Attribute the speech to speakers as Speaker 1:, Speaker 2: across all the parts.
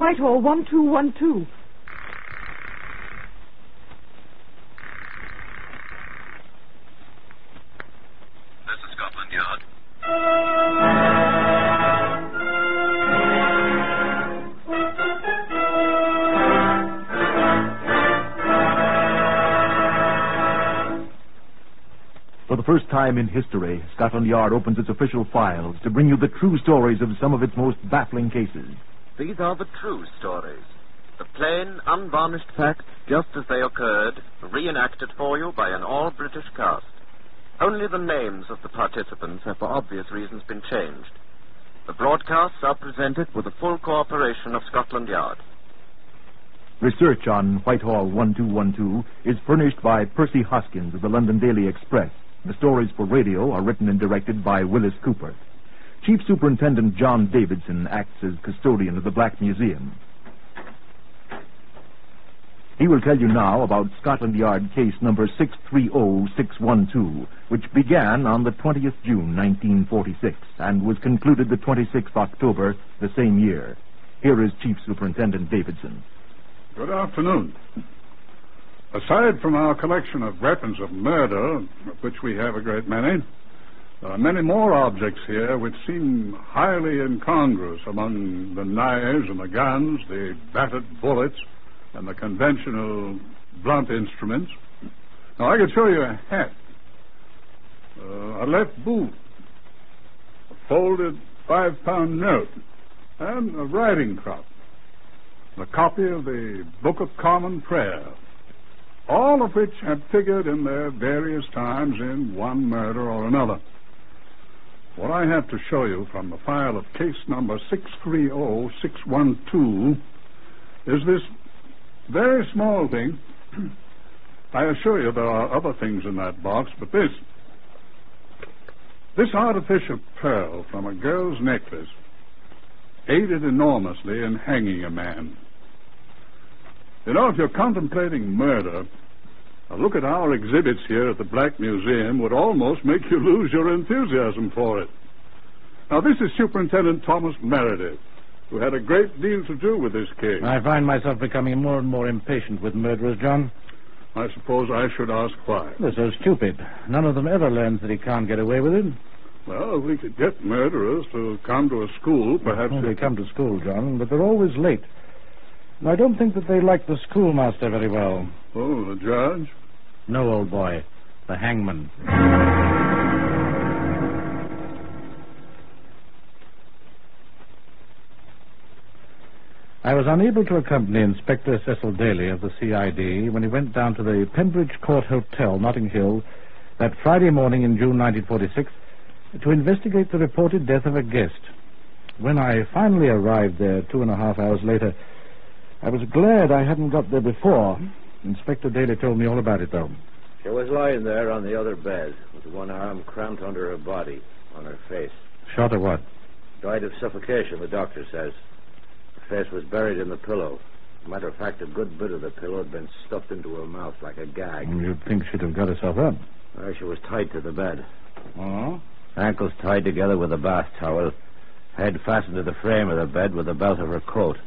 Speaker 1: Whitehall 1212.
Speaker 2: This is Scotland Yard.
Speaker 3: For the first time in history, Scotland Yard opens its official files to bring you the true stories of some of its most baffling cases.
Speaker 2: These are the true stories. The plain, unvarnished facts, just as they occurred, reenacted for you by an all-British cast. Only the names of the participants have for obvious reasons been changed. The broadcasts are presented with the full cooperation of Scotland Yard.
Speaker 3: Research on Whitehall 1212 is furnished by Percy Hoskins of the London Daily Express. The stories for radio are written and directed by Wyllis Cooper. Chief Superintendent John Davidson acts as custodian of the Black Museum. He will tell you now about Scotland Yard case number 630612, which began on the 20th June 1946 and was concluded the 26th October the same year. Here is Chief Superintendent Davidson.
Speaker 4: Good afternoon. Aside from our collection of weapons of murder, of which we have a great many, there are many more objects here which seem highly incongruous among the knives and the guns, the battered bullets, and the conventional blunt instruments. Now, I could show you a hat, a left boot, a folded 5-pound note, and a riding crop, a copy of the Book of Common Prayer, all of which have figured in their various times in one murder or another. What I have to show you from the file of case number 630612 is this very small thing. I assure you there are other things in that box, but this artificial pearl from a girl's necklace aided enormously in hanging a man. You know, if you're contemplating murder, a look at our exhibits here at the Black Museum would almost make you lose your enthusiasm for it. Now, this is Superintendent Thomas Meredith, who had a great deal to do with this case.
Speaker 5: I find myself becoming more and more impatient with murderers, John.
Speaker 4: I suppose I should ask why.
Speaker 5: They're so stupid. None of them ever learns that he can't get away with it.
Speaker 4: Well, if we could get murderers to come to a school, perhaps...
Speaker 5: Well, they come to school, John, but they're always late. And I don't think that they like the schoolmaster very well.
Speaker 4: Oh, the judge?
Speaker 5: No, old boy. The hangman. I was unable to accompany Inspector Cecil Daly of the CID when he went down to the Pembridge Court Hotel, Notting Hill, that Friday morning in June 1946 to investigate the reported death of a guest. When I finally arrived there 2.5 hours later, I was glad I hadn't got there before. Inspector Daly told me all about it, though.
Speaker 6: She was lying there on the other bed with one arm cramped under her body, on her face.
Speaker 5: Shot or what?
Speaker 6: Died of suffocation, the doctor says. Her face was buried in the pillow. Matter of fact, a good bit of the pillow had been stuffed into her mouth like a gag.
Speaker 5: You'd think she'd have got herself up.
Speaker 6: Well, she was tied to the bed.
Speaker 5: Oh?
Speaker 6: Ankles tied together with a bath towel. Head fastened to the frame of the bed with the belt of her coat.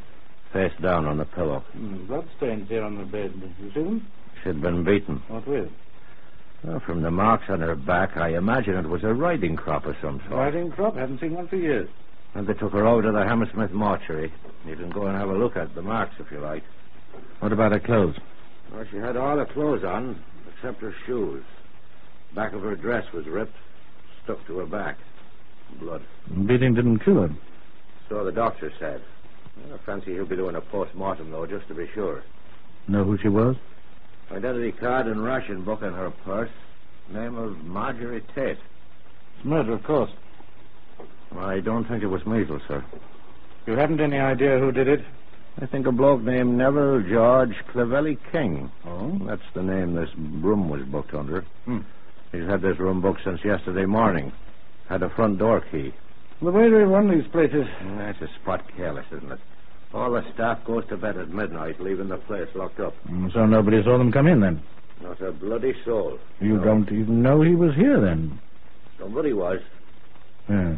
Speaker 6: Face down on the pillow.
Speaker 5: Bloodstains here on the bed. You see them?
Speaker 6: She'd been beaten.
Speaker 5: What with?
Speaker 6: Well, from the marks on her back, I imagine it was a riding crop of some sort.
Speaker 5: Riding crop? Haven't seen one for years.
Speaker 6: And they took her over to the Hammersmith mortuary. You can go and have a look at the marks if you like.
Speaker 5: What about her clothes?
Speaker 6: Well, she had all her clothes on, except her shoes. Back of her dress was ripped, stuck to her back. Blood.
Speaker 5: Beating didn't kill her.
Speaker 6: So the doctor said. Well, I fancy he'll be doing a post-mortem, though, just to be sure.
Speaker 5: Know who she was?
Speaker 6: Identity card and ration book in her purse. Name of Marjorie Tate.
Speaker 5: It's murder, of course.
Speaker 6: I don't think it was measles, sir.
Speaker 5: You haven't any idea who did it?
Speaker 6: I think a bloke named Neville George Clevelly King.
Speaker 5: Oh?
Speaker 6: That's the name this room was booked under. He's had this room booked since yesterday morning. Had a front door key.
Speaker 5: The way they run these places.
Speaker 6: That's a spot careless, isn't it? All the staff goes to bed at midnight, leaving the place locked up.
Speaker 5: So nobody saw them come in, then?
Speaker 6: Not a bloody soul.
Speaker 5: You don't even know he was here, then?
Speaker 6: Somebody was.
Speaker 5: Yeah.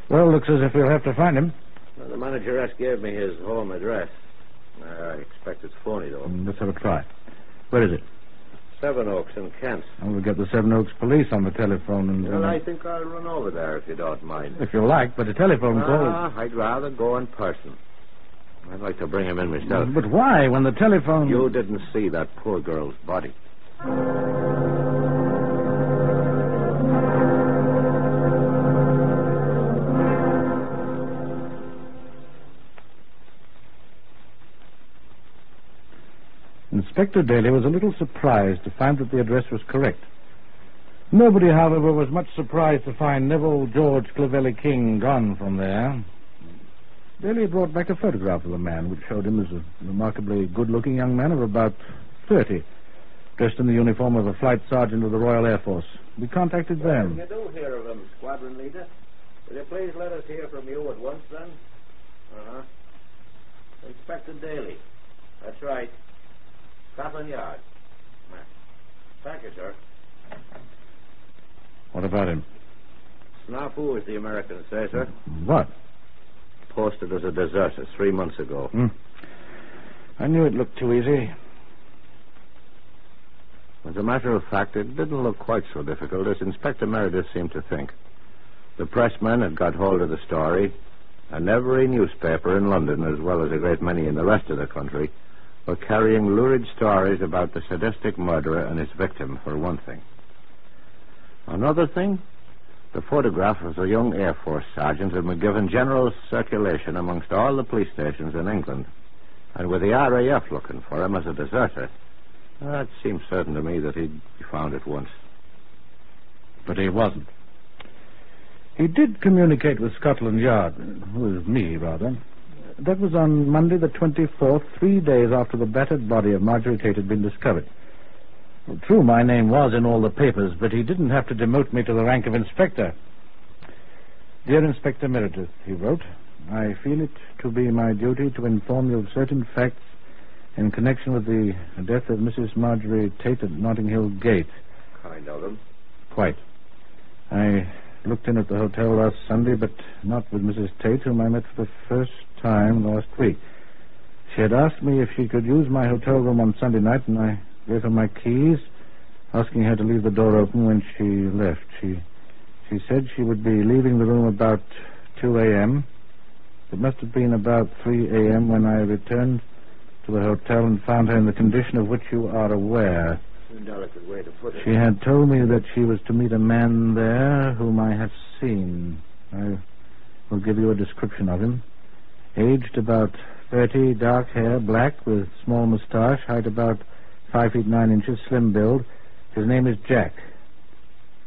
Speaker 5: Well, looks as if we'll have to find him.
Speaker 6: Well, the manageress gave me his home address. I expect it's phony, though.
Speaker 5: Let's have a try. Where is it?
Speaker 6: Sevenoaks in Kent.
Speaker 5: We'll get the Sevenoaks police on the telephone and...
Speaker 6: Well, I think I'll run over there if you don't mind.
Speaker 5: If you like, but a telephone call...
Speaker 6: I'd rather go in person. I'd like to bring him in myself.
Speaker 5: But why, when the telephone...
Speaker 6: You didn't see that poor girl's body.
Speaker 5: Inspector Daly was a little surprised to find that the address was correct. Nobody, however, was much surprised to find Neville George Clovelly King gone from there. Daly brought back a photograph of the man, which showed him as a remarkably good-looking young man of about 30, dressed in the uniform of a flight sergeant of the Royal Air Force. We contacted them.
Speaker 6: You do hear of him, Squadron Leader. Will you please let us hear from you at once, then? Uh-huh. Inspector Daly. That's right. Scotland Yard. Thank you, sir.
Speaker 5: What about him?
Speaker 6: Snafu, as the Americans say, sir.
Speaker 5: What?
Speaker 6: Posted as a deserter 3 months ago.
Speaker 5: I knew it looked too easy.
Speaker 6: As a matter of fact, it didn't look quite so difficult as Inspector Meredith seemed to think. The pressmen had got hold of the story, and every newspaper in London, as well as a great many in the rest of the country, were carrying lurid stories about the sadistic murderer and his victim, for one thing. Another thing, the photograph of the young Air Force sergeant had been given general circulation amongst all the police stations in England. And with the RAF looking for him as a deserter, it seemed certain to me that he'd be found at once.
Speaker 5: But he wasn't. He did communicate with Scotland Yard, with me, rather. That was on Monday the 24th, 3 days after the battered body of Marjorie Tate had been discovered. Well, true, my name was in all the papers, but he didn't have to demote me to the rank of inspector. Dear Inspector Meredith, he wrote, I feel it to be my duty to inform you of certain facts in connection with the death of Mrs. Marjorie Tate at Notting Hill Gate.
Speaker 6: Kind of him.
Speaker 5: Quite. I looked in at the hotel last Sunday, but not with Mrs. Tate, whom I met for the first time last week. She had asked me if she could use my hotel room on Sunday night, and I gave her my keys, asking her to leave the door open when she left. She said she would be leaving the room about 2 a.m. It must have been about 3 a.m. when I returned to the hotel and found her in the condition of which you are aware.
Speaker 6: A delicate way to put it.
Speaker 5: She had told me that she was to meet a man there whom I have seen. I will give you a description of him. Aged about 30, dark hair, black, with small moustache, height about 5 feet 9 inches, slim build. His name is Jack.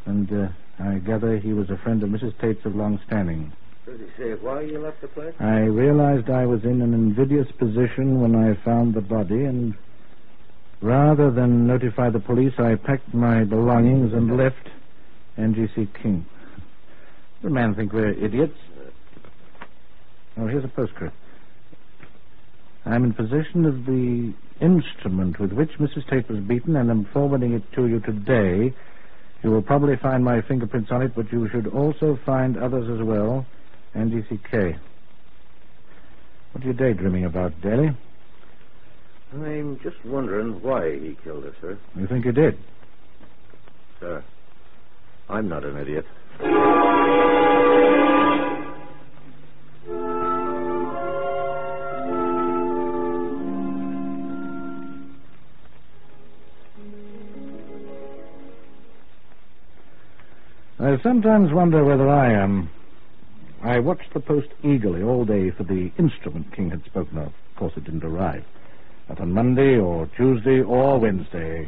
Speaker 5: And I gather he was a friend of Mrs. Tate's of long standing.
Speaker 6: Does he say why you left the place?
Speaker 5: I realized I was in an invidious position when I found the body, and rather than notify the police, I packed my belongings and left NGC King. The man think we're idiots. Oh, here's a postscript. I'm in possession of the instrument with which Mrs. Tate was beaten, and am forwarding it to you today. You will probably find my fingerprints on it, but you should also find others as well. NGCK. What are you daydreaming about, Daly?
Speaker 6: I'm just wondering why he killed her, sir.
Speaker 5: You think he did?
Speaker 6: Sir, I'm not an idiot.
Speaker 5: I sometimes wonder whether I am. I watched the post eagerly all day for the instrument King had spoken of. Of course, it didn't arrive. Not on Monday or Tuesday or Wednesday.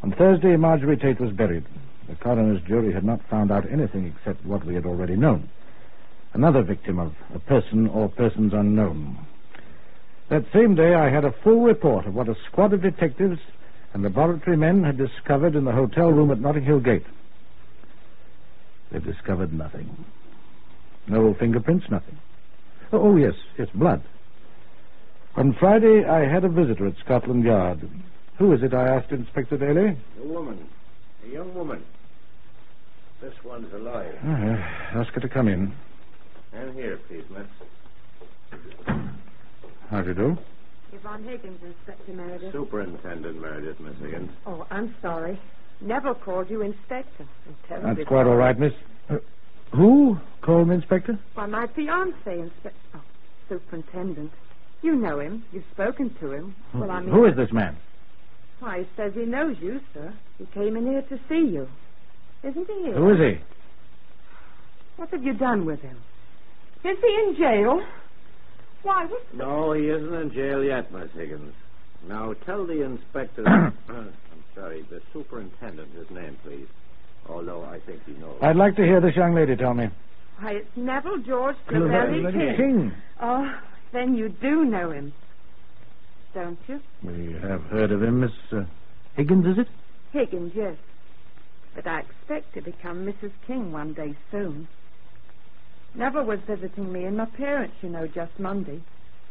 Speaker 5: On Thursday, Marjorie Tate was buried. The coroner's jury had not found out anything except what we had already known. Another victim of a person or persons unknown. That same day, I had a full report of what a squad of detectives and laboratory men had discovered in the hotel room at Notting Hill Gate. They've discovered nothing. No fingerprints, nothing. Oh, yes, blood. On Friday, I had a visitor at Scotland Yard. Who is it, I asked Inspector Daly?
Speaker 6: A woman. A young woman. This one's alive.
Speaker 5: Ask her to come in.
Speaker 6: And here, please, miss.
Speaker 5: How do you do?
Speaker 1: Yvonne Higgins, Inspector Meredith.
Speaker 6: Superintendent Meredith, Miss Higgins.
Speaker 1: Oh, I'm sorry. Neville called you Inspector. I'm terribly
Speaker 5: That's quite all right, miss. Who called me Inspector?
Speaker 1: Why, my fiancé, Inspector. Oh, Superintendent. You know him. You've spoken to him. Well, I mean...
Speaker 5: Who is this man?
Speaker 1: Why, he says he knows you, sir. He came in here to see you. Isn't he here?
Speaker 5: Who is he?
Speaker 1: What have you done with him? Is he in jail? Why, what...
Speaker 6: No, he isn't in jail yet, Miss Higgins. Now, tell the inspector... I'm sorry, the superintendent his name, please. Although I think he knows.
Speaker 5: I'd like to hear this young lady tell me.
Speaker 1: Why, it's Neville George Clavelli
Speaker 5: King.
Speaker 1: Oh, then you do know him. Don't you?
Speaker 5: We have heard of him, Miss Higgins, is it?
Speaker 1: Higgins, yes. But I expect to become Mrs. King one day soon. Neville was visiting me and my parents, you know, just Monday.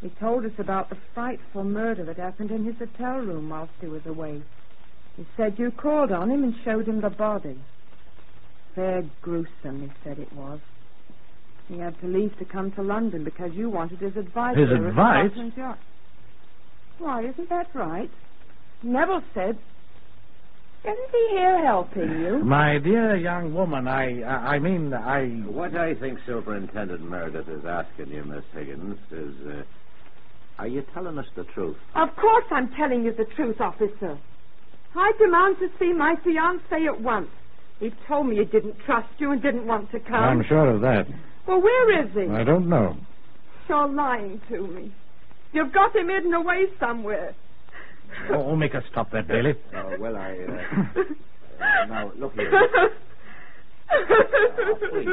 Speaker 1: He told us about the frightful murder that happened in his hotel room whilst he was away. He said you called on him and showed him the body. Very gruesome, he said it was. He had to leave to come to London because you wanted his advice.
Speaker 5: His advice?
Speaker 1: Why, isn't that right? Neville said... Isn't he here helping you?
Speaker 5: My dear young woman, I mean...
Speaker 6: What I think Superintendent Meredith is asking you, Miss Higgins, is... are you telling us the truth?
Speaker 1: Of course I'm telling you the truth, officer. I demand to see my fiancé at once. He told me he didn't trust you and didn't want to come.
Speaker 5: I'm sure of that.
Speaker 1: Well, where is he?
Speaker 5: I don't know.
Speaker 1: You're lying to me. You've got him hidden away somewhere.
Speaker 5: Oh, make us stop that, Bailey.
Speaker 6: Oh, well, now, look here. Please.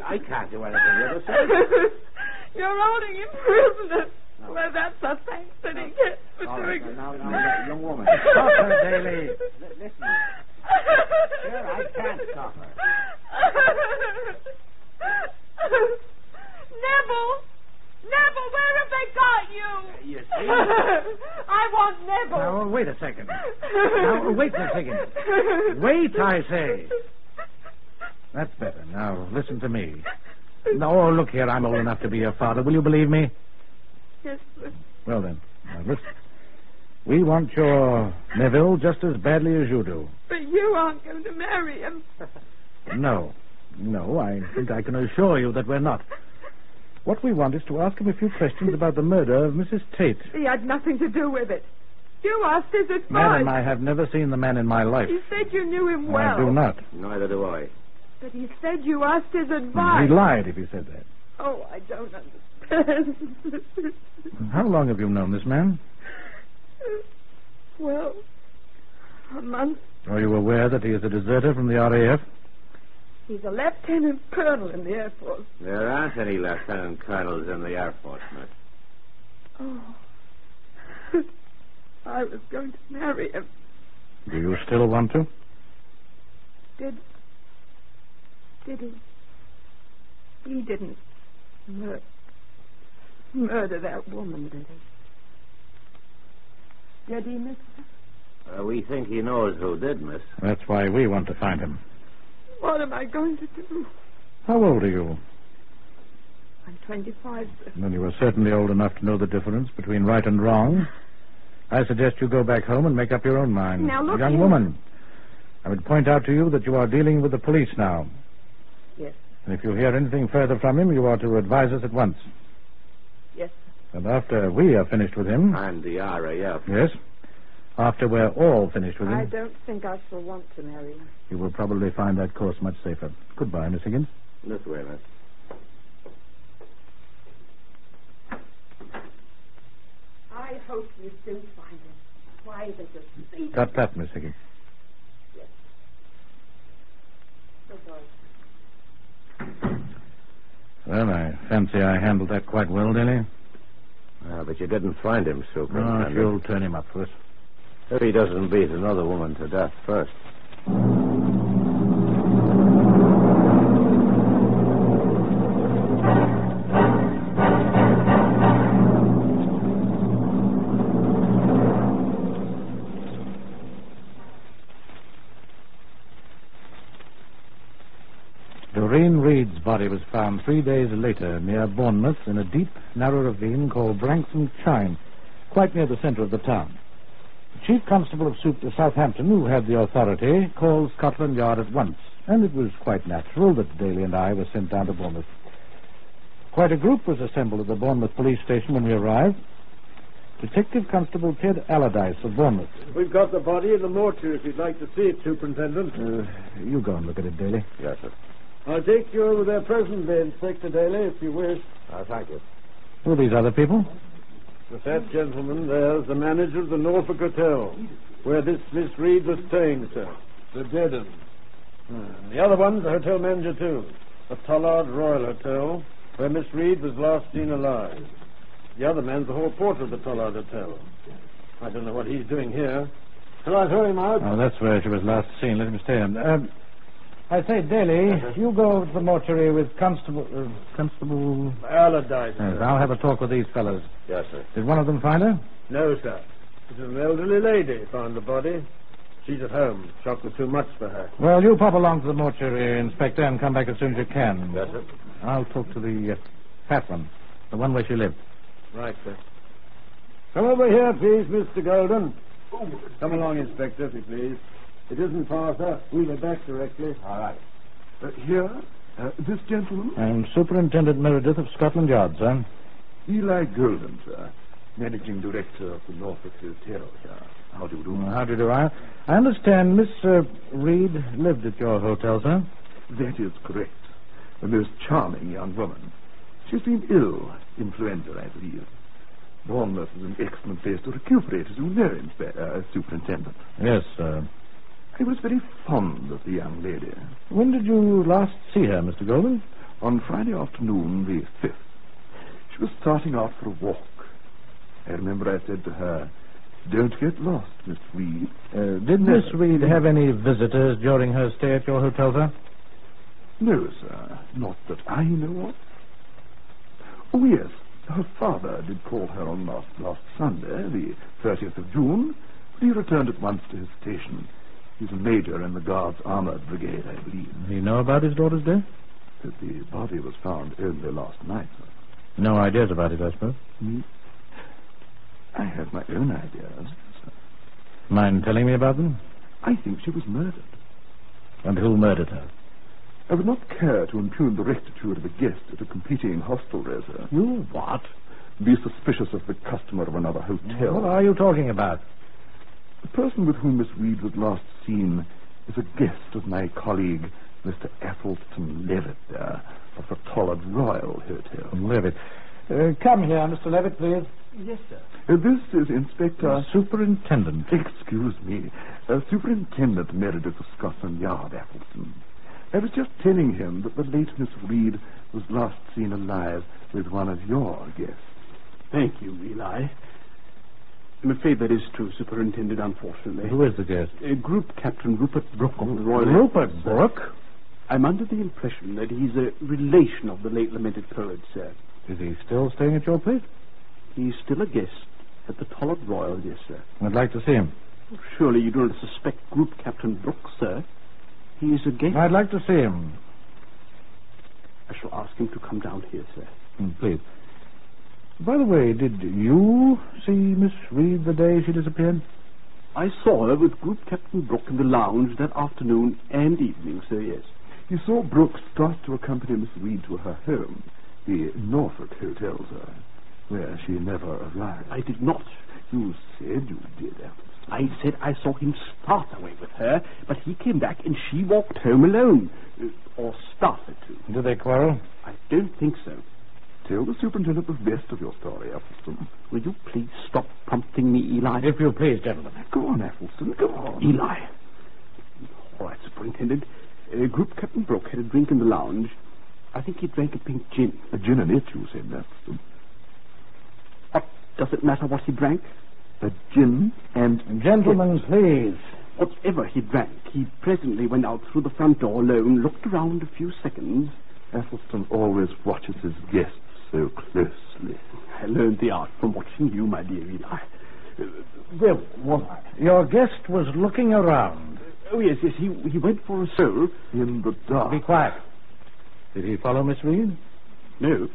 Speaker 6: I can't do anything with it.
Speaker 1: You're holding him prisoner. No. Well, that's a thanks that he gets for doing it.
Speaker 6: Now, young woman.
Speaker 5: Stop her, Bailey.
Speaker 6: Listen. Sure, I can't stop her.
Speaker 1: Neville, where have they got you?
Speaker 6: You see?
Speaker 1: I want Neville.
Speaker 5: Now, wait a second. Now, wait a second. Wait, I say. That's better. Now, listen to me. No, look here, I'm old enough to be your father. Will you believe me?
Speaker 1: Yes, sir.
Speaker 5: Well, then, now listen. We want your Neville just as badly as you do.
Speaker 1: But you aren't going to marry him.
Speaker 5: No, I think I can assure you that we're not. What we want is to ask him a few questions about the murder of Mrs. Tate.
Speaker 1: He had nothing to do with it. You asked his advice.
Speaker 5: Madam, I have never seen the man in my life.
Speaker 1: He said you knew him well.
Speaker 5: I do not.
Speaker 6: Neither do I.
Speaker 1: But he said you asked his advice.
Speaker 5: He lied if he said that.
Speaker 1: Oh, I don't understand.
Speaker 5: How long have you known this man?
Speaker 1: Well, a month.
Speaker 5: Are you aware that he is a deserter from the RAF?
Speaker 1: He's a lieutenant colonel in the Air Force.
Speaker 6: There aren't any lieutenant colonels in the Air Force, Miss.
Speaker 1: Oh. I was going to marry him.
Speaker 5: Do you still want to?
Speaker 1: Did he? He didn't murder that woman, did he? Did he, mister?
Speaker 6: We think he knows who did, Miss.
Speaker 5: That's why we want to find him.
Speaker 1: What am I going to do?
Speaker 5: How old are you?
Speaker 1: I'm 25, sir.
Speaker 5: Then you are certainly old enough to know the difference between right and wrong. I suggest you go back home and make up your own mind.
Speaker 1: Now, look,
Speaker 5: young woman, I would point out to you that you are dealing with the police now.
Speaker 1: Yes.
Speaker 5: And if you hear anything further from him, you are to advise us at once.
Speaker 1: Yes, sir.
Speaker 5: And after we are finished with him...
Speaker 6: And the RAF.
Speaker 5: Yes. After we're all finished with him...
Speaker 1: I don't think I shall want to marry him.
Speaker 5: You will probably find that course much safer. Goodbye, Miss Higgins.
Speaker 6: This way, Miss.
Speaker 1: I hope you do find him. Why, there's a secret...
Speaker 5: Got that, Miss Higgins.
Speaker 1: Yes. Goodbye.
Speaker 5: Well, I fancy I handled that quite well, Dilly.
Speaker 6: But you didn't find him, Superintendent.
Speaker 5: No, you'll turn him up for us.
Speaker 6: If he doesn't beat another woman to death first.
Speaker 5: Doreen Reed's body body was found 3 days later near Bournemouth in a deep, narrow ravine called Branksome Chine, quite near the centre of the town. The Chief Constable of Southampton, who had the authority, called Scotland Yard at once, and it was quite natural that Daly and I were sent down to Bournemouth. Quite a group was assembled at the Bournemouth police station when we arrived. Detective Constable Ted Allardyce of Bournemouth.
Speaker 7: We've got the body in the mortuary if you'd like to see it, Superintendent.
Speaker 5: You go and look at it, Daly.
Speaker 6: Yes, sir.
Speaker 7: I'll take you over there presently, Inspector Daly, if you wish.
Speaker 6: Thank you.
Speaker 5: Who are these other people?
Speaker 7: That gentleman there's the manager of the Norfolk Hotel, where this Miss Reed was staying, sir. The dead one. The other one's the hotel manager, too. The Tollard Royal Hotel, where Miss Reed was last seen alive. The other man's the hall porter of the Tollard Hotel. I don't know what he's doing here. Shall I throw him out?
Speaker 5: Oh, that's where she was last seen. Let him stay in. I say, Daly, you go over to the mortuary with Constable
Speaker 7: Allardyce.
Speaker 5: Yes, I'll have a talk with these fellows.
Speaker 6: Yes, sir.
Speaker 5: Did one of them find her?
Speaker 7: No, sir. It was an elderly lady found the body. She's at home. Shock was too much for her.
Speaker 5: Well, you pop along to the mortuary, Inspector, and come back as soon as you can.
Speaker 6: Yes, sir.
Speaker 5: I'll talk to the fat one, the one where she lived.
Speaker 7: Right, sir. Come over here, please, Mr. Golden. Come along, Inspector, if you please. It isn't far, sir. We'll be back directly.
Speaker 3: All right. Here, this gentleman?
Speaker 5: I'm Superintendent Meredith of Scotland Yard, sir.
Speaker 3: Eli Golden, sir. Managing Director of the Norfolk Hotel here. How do you do?
Speaker 5: How do you do? I understand Miss Reed lived at your hotel, sir.
Speaker 3: That is correct. A most charming young woman. She's been ill. Influenza, I believe. Bournemouth is an excellent place to recuperate, as you know, Superintendent.
Speaker 5: Yes, sir.
Speaker 3: I was very fond of the young lady.
Speaker 5: When did you last see her, Mr. Golden?
Speaker 3: On Friday afternoon, the 5th. She was starting out for a walk. I remember I said to her, "Don't get lost, Miss Reed."
Speaker 5: Did Miss Reed have any visitors during her stay at your hotel, sir?
Speaker 3: No, sir. Not that I know of. Oh, yes. Her father did call her on last Sunday, the 30th of June, but he returned at once to his station. He's a major in the Guards' Armoured Brigade, I believe.
Speaker 5: Did he know about his daughter's death?
Speaker 3: That the body was found only last night, sir.
Speaker 5: No ideas about it, I suppose?
Speaker 3: I have my own ideas, sir.
Speaker 5: Mind telling me about them?
Speaker 3: I think she was murdered.
Speaker 5: And who murdered her?
Speaker 3: I would not care to impugn the rectitude of a guest at a competing hostelry, sir.
Speaker 5: You what?
Speaker 3: Be suspicious of the customer of another hotel.
Speaker 5: What are you talking about?
Speaker 3: The person with whom Miss Reed was last seen is a guest of my colleague, Mr. Athelstan Levitt, of the Tollard Royal Hotel.
Speaker 5: Levitt. Come here, Mr. Levitt, please.
Speaker 7: Yes, sir.
Speaker 3: This is Inspector...
Speaker 5: Superintendent.
Speaker 3: Excuse me. Superintendent Meredith of Scotland Yard, Athelstan. I was just telling him that the late Miss Reed was last seen alive with one of your guests.
Speaker 8: Thank you, Eli. I'm afraid that is true, Superintendent, unfortunately.
Speaker 5: Who is the guest?
Speaker 8: Group Captain Rupert Brooke of the Royal...
Speaker 5: Rupert Brooke?
Speaker 8: I'm under the impression that he's a relation of the late lamented poet, sir.
Speaker 5: Is he still staying at your place?
Speaker 8: He's still a guest at the Tollard Royal, yes, sir.
Speaker 5: I'd like to see him.
Speaker 8: Surely you don't suspect Group Captain Brooke, sir. He is a guest.
Speaker 5: I'd like to see him.
Speaker 8: I shall ask him to come down here, sir.
Speaker 5: Please. By the way, did you see Miss Reed the day she disappeared?
Speaker 8: I saw her with Group Captain Brooke in the lounge that afternoon and evening, sir, yes.
Speaker 3: You saw Brooke start to accompany Miss Reed to her home, the Norfolk Hotel, sir, where she never arrived.
Speaker 8: I did not.
Speaker 3: You said you did, Athelstan.
Speaker 8: I said I saw him start away with her, but he came back and she walked home alone. Or started to.
Speaker 5: Did they quarrel?
Speaker 8: I don't think so.
Speaker 3: Tell the superintendent the best of your story, Athelstan.
Speaker 8: Will you please stop prompting me, Eli?
Speaker 5: If you please, gentlemen.
Speaker 3: Go on, Athelstan, go on.
Speaker 8: Eli. All right, Superintendent. Group Captain Brooke had a drink in the lounge. I think he drank a pink gin.
Speaker 3: A gin and it, you said, Athelstan.
Speaker 8: What does it matter what he drank?
Speaker 3: A gin and...
Speaker 5: Gentlemen, please.
Speaker 8: Whatever he drank, he presently went out through the front door alone, looked around a few seconds.
Speaker 3: Athelstan always watches his guests so closely.
Speaker 8: I learned the art from watching you, my dear Eli.
Speaker 5: Where was I? Your guest was looking around.
Speaker 8: Oh, yes, he went for a stroll.
Speaker 3: In the dark.
Speaker 5: Be quiet. Did he follow Miss Reed?
Speaker 8: No.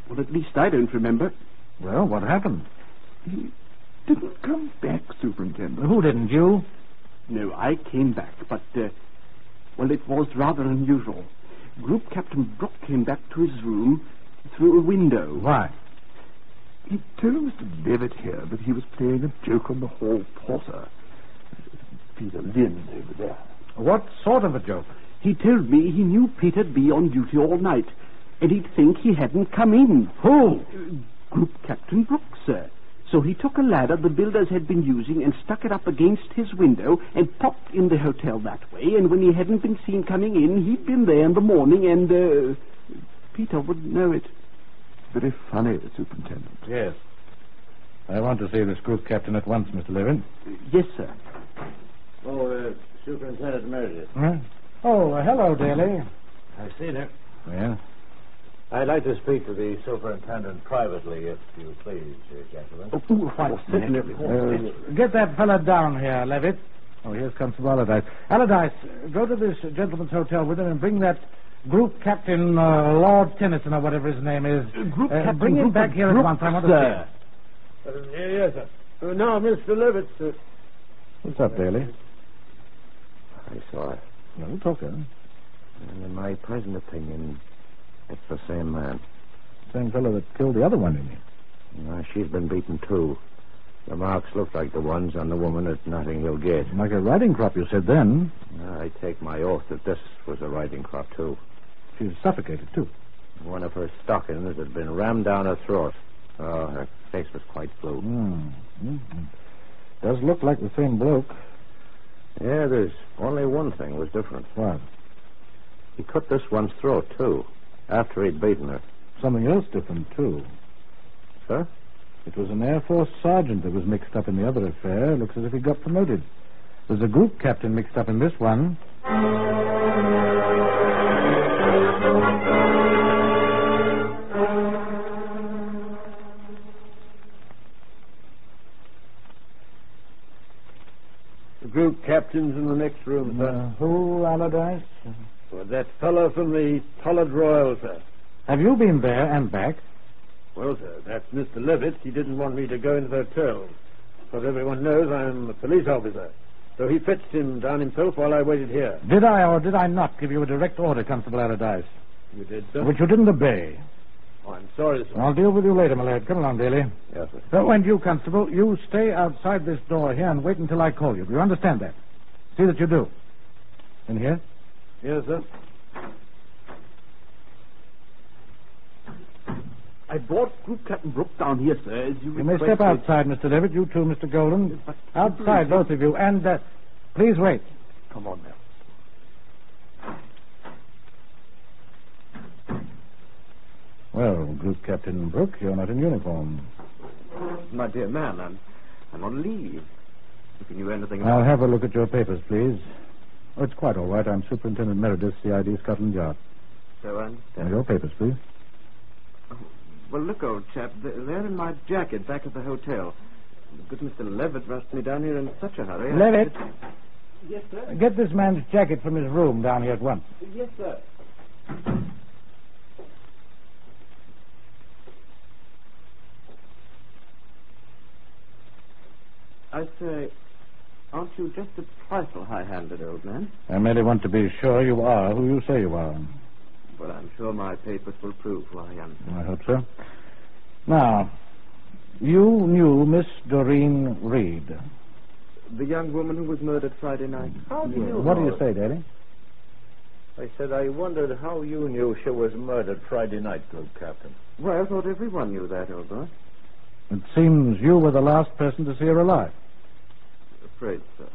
Speaker 8: Well, at least I don't remember.
Speaker 5: Well, what happened?
Speaker 8: He didn't come back, Superintendent.
Speaker 5: Who didn't, you?
Speaker 8: No, I came back, but, well, it was rather unusual. Group Captain Brooke came back to his room through a window.
Speaker 5: Why?
Speaker 8: He told Mr. Levitt here that he was playing a joke on the hall porter, Peter Lynn, over there.
Speaker 5: What sort of a joke?
Speaker 8: He told me he knew Peter'd be on duty all night, and he'd think he hadn't come in.
Speaker 5: Who?
Speaker 8: Group Captain Brooke, sir. So he took a ladder the builders had been using and stuck it up against his window and popped in the hotel that way, and when he hadn't been seen coming in, he'd been there in the morning, and, Peter wouldn't know it. Very funny, Superintendent.
Speaker 5: Yes. I want to see this group captain at once, Mr. Levitt.
Speaker 8: Yes, sir.
Speaker 6: Oh, Superintendent Meredith.
Speaker 5: Huh? Oh, hello, Daly.
Speaker 6: I've seen her.
Speaker 5: Yeah?
Speaker 6: I'd like to speak to the superintendent privately, if you please, gentlemen.
Speaker 8: Oh, quite certainly.
Speaker 5: Get that fella down here, Levitt. Oh, here's Constable Allardyce. Allardyce, go to this gentleman's hotel with him and bring that group captain, Lord Tennyson, or whatever his name is.
Speaker 8: Group captain,
Speaker 5: bring him back here at once. I want to see him.
Speaker 7: Yes, sir. Now, Mr. Levitt, sir.
Speaker 5: What's up, Daly?
Speaker 6: I saw her.
Speaker 5: No, talk her.
Speaker 6: And in my present opinion, it's the same man.
Speaker 5: Same fellow that killed the other one, didn't he?
Speaker 6: No, she's been beaten, too. The marks look like the ones on the woman at Notting Hill Gate.
Speaker 5: Like a riding crop, you said then.
Speaker 6: I take my oath that this was a riding crop, too.
Speaker 5: She was suffocated, too.
Speaker 6: One of her stockings had been rammed down her throat. Oh, her face was quite blue.
Speaker 5: Does look like the same bloke.
Speaker 6: Yeah, there's only one thing was different.
Speaker 5: What?
Speaker 6: He cut this one's throat, too, after he'd beaten her.
Speaker 5: Something else different, too.
Speaker 6: Sir?
Speaker 5: It was an Air Force sergeant that was mixed up in the other affair. Looks as if he got promoted. There's a group captain mixed up in this one.
Speaker 7: The group captain's in the next room, sir.
Speaker 5: Who, Allardyce?
Speaker 7: Well, that fellow from the Tollard Royal, sir.
Speaker 5: Have you been there and back?
Speaker 7: Well, sir, that's Mr. Levitt. He didn't want me to go into the hotel. But everyone knows I'm a police officer. So he fetched him down himself while I waited here.
Speaker 5: Did I or did I not give you a direct order, Constable Allardyce?
Speaker 7: You did, sir?
Speaker 5: Which you didn't obey.
Speaker 7: Oh, I'm sorry, sir.
Speaker 5: I'll deal with you later, my lad. Come along, Daly.
Speaker 6: Yes, sir.
Speaker 5: So, and you, Constable, you stay outside this door here and wait until I call you. Do you understand that? See that you do. In here?
Speaker 7: Yes, sir.
Speaker 8: I brought Group Captain Brooke down here, sir, as you
Speaker 5: You may step outside, Mr. Levitt. You too, Mr. Golden. Outside, both of you. And, please wait.
Speaker 8: Come on, now.
Speaker 5: Well, Group Captain Brooke, you're not in uniform.
Speaker 2: My dear man, I'm on leave. If you knew anything about...
Speaker 5: I'll have a look at your papers, please. Oh, it's quite all right. I'm Superintendent Meredith, CID, Scotland Yard.
Speaker 2: So I
Speaker 5: Now,
Speaker 2: understand.
Speaker 5: your papers, please.
Speaker 2: Well, look, old chap, they're in my jacket back at the hotel. Good Mr. Levitt rushed me down here in such a hurry.
Speaker 5: Levitt,
Speaker 8: Yes, sir.
Speaker 5: get this man's jacket from his room down here at once.
Speaker 8: Yes, sir.
Speaker 2: I say, aren't you just a trifle high-handed, old man?
Speaker 5: I merely want to be sure you are who you say you are.
Speaker 2: Well, I'm sure my papers will prove who I am.
Speaker 5: I hope so. Now, you knew Miss Doreen Reed.
Speaker 2: The young woman who was murdered Friday night.
Speaker 6: How do you
Speaker 5: What do
Speaker 6: know
Speaker 5: you say, Daddy?
Speaker 6: I said I wondered how you knew she was murdered Friday night, Group Captain.
Speaker 2: Well, I thought everyone knew that, old boy.
Speaker 5: It seems you were the last person to see her alive.
Speaker 2: Afraid so.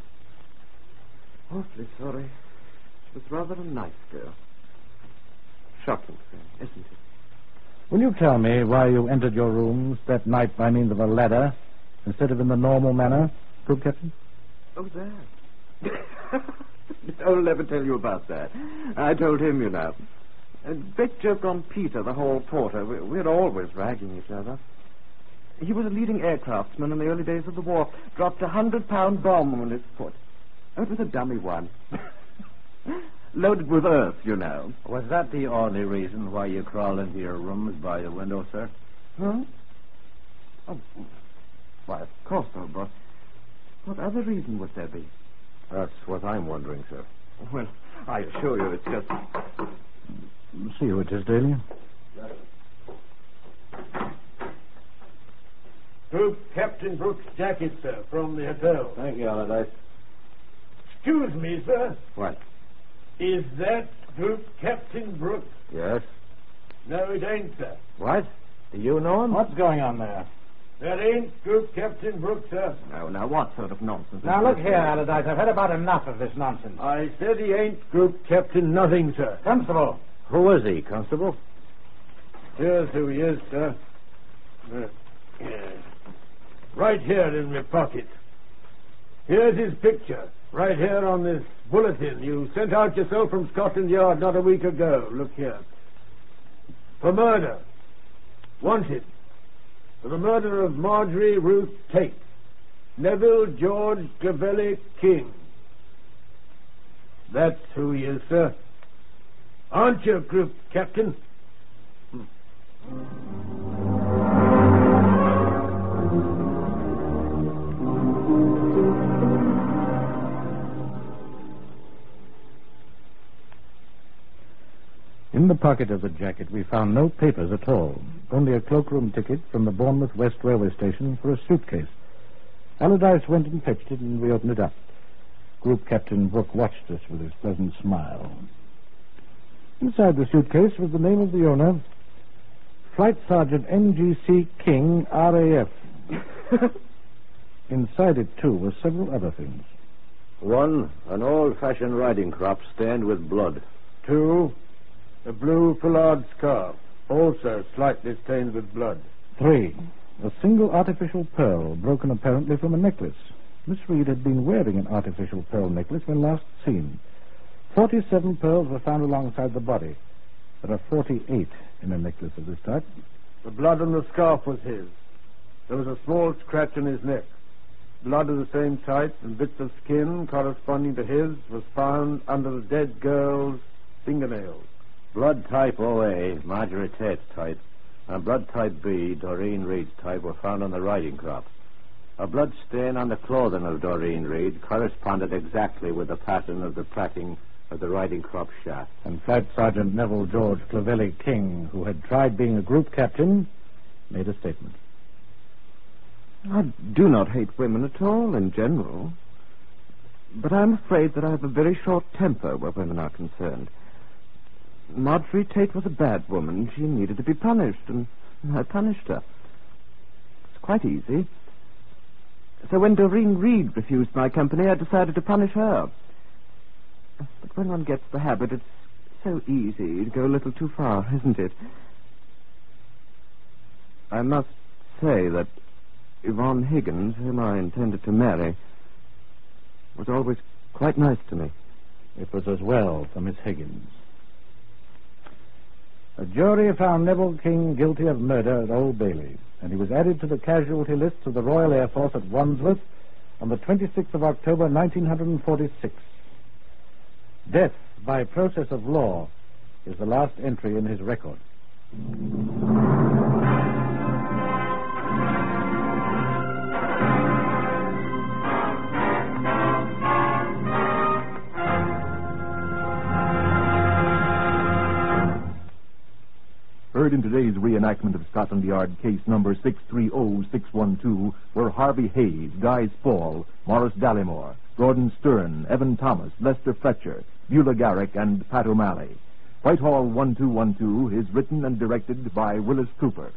Speaker 2: Awfully sorry. She was rather a nice girl. Shocking thing, isn't it?
Speaker 5: Will you tell me why you entered your rooms that night by means of a ladder instead of in the normal manner, Group Captain?
Speaker 2: Oh, that. I'll never tell you about that. I told him, you know. A big joke on Peter, the hall porter. We're always ragging each other. He was a leading aircraftsman in the early days of the war. Dropped a 100-pound bomb on his foot. Oh, it was a dummy one.
Speaker 7: loaded with earth, you know.
Speaker 6: Was that the only reason why you crawled into your rooms by the window, sir?
Speaker 7: Huh? Oh, why, of course so, but what other reason would there be?
Speaker 6: That's what I'm wondering, sir.
Speaker 7: Well, I assure you it's just...
Speaker 5: See who it is, Daly.
Speaker 7: Group Captain Brooks' jacket, sir, from the hotel.
Speaker 6: Thank you, Allardyce.
Speaker 7: Excuse me, sir.
Speaker 6: What?
Speaker 7: Is that Group Captain Brooks?
Speaker 6: Yes.
Speaker 7: No, it ain't, sir.
Speaker 6: What? Do you know him?
Speaker 5: What's going on there?
Speaker 7: That ain't Group Captain Brooks, sir.
Speaker 3: Now, what sort of nonsense?
Speaker 5: Now, look here, Allardyce. I've had about enough of this nonsense.
Speaker 7: I said he ain't Group Captain nothing, sir.
Speaker 5: Constable.
Speaker 6: Who is he, Constable?
Speaker 7: Here's who he is, sir. Right here in my pocket. Here's his picture. Right here on this bulletin you sent out yourself from Scotland Yard not a week ago. Look here. For murder. Wanted. For the murder of Marjorie Ruth Tate. Neville George Clevelly King. That's who he is, sir. Aren't you, Group Captain?
Speaker 5: In the pocket of the jacket, we found no papers at all, only a cloakroom ticket from the Bournemouth West Railway Station for a suitcase. Allardyce went and fetched it, and we opened it up. Group Captain Brooke watched us with his pleasant smile. Inside the suitcase was the name of the owner, Flight Sergeant N.G.C. King, RAF. Inside it, too, were several other things.
Speaker 6: 1, an old-fashioned riding crop stained with blood.
Speaker 7: 2, a blue foulard scarf, also slightly stained with blood.
Speaker 5: 3, a single artificial pearl, broken apparently from a necklace. Miss Reed had been wearing an artificial pearl necklace when last seen. 47 pearls were found alongside the body. There are 48 in a necklace of this type.
Speaker 7: The blood on the scarf was his. There was a small scratch on his neck. Blood of the same type and bits of skin corresponding to his was found under the dead girl's fingernails.
Speaker 6: Blood type OA, Marjorie Tate's type, and blood type B, Doreen Reed's type, were found on the riding crop. A blood stain on the clothing of Doreen Reed corresponded exactly with the pattern of the plaiting of the riding crop shaft.
Speaker 5: And Flight Sergeant Neville George Clevelly King, who had tried being a group captain, made a statement.
Speaker 9: I do not hate women at all, in general. But I'm afraid that I have a very short temper where women are concerned. Marjorie Tate was a bad woman. She needed to be punished, and I punished her. It's quite easy. So when Doreen Reed refused my company, I decided to punish her. But when one gets the habit, it's so easy to go a little too far, isn't it? I must say that Yvonne Higgins, whom I intended to marry, was always quite nice to me.
Speaker 5: It was as well for Miss Higgins. A jury found Neville King guilty of murder at Old Bailey, and he was added to the casualty list of the Royal Air Force at Wandsworth on the 26th of October, 1946. Death by process of law is the last entry in his record.
Speaker 3: Heard in today's reenactment of Scotland Yard case number 630612 were Harvey Hayes, Guy Spall, Morris Dallymore, Gordon Stern, Evan Thomas, Lester Fletcher, Beulah Garrick, and Pat O'Malley. Whitehall 1212 is written and directed by Wyllis Cooper.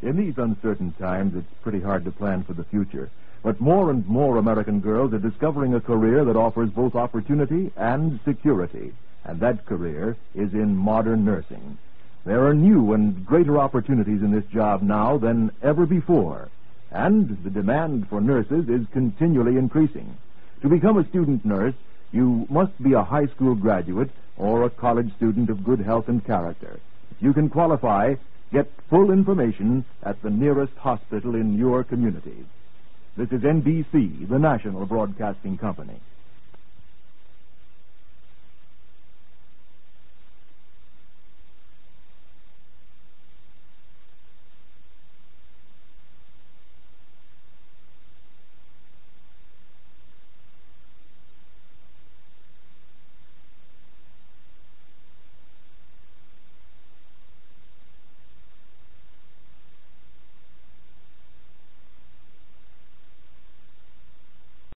Speaker 3: In these uncertain times, it's pretty hard to plan for the future. But more and more American girls are discovering a career that offers both opportunity and security. And that career is in modern nursing. There are new and greater opportunities in this job now than ever before. And the demand for nurses is continually increasing. To become a student nurse, you must be a high school graduate or a college student of good health and character. If you can qualify, get full information at the nearest hospital in your community. This is NBC, the National Broadcasting Company.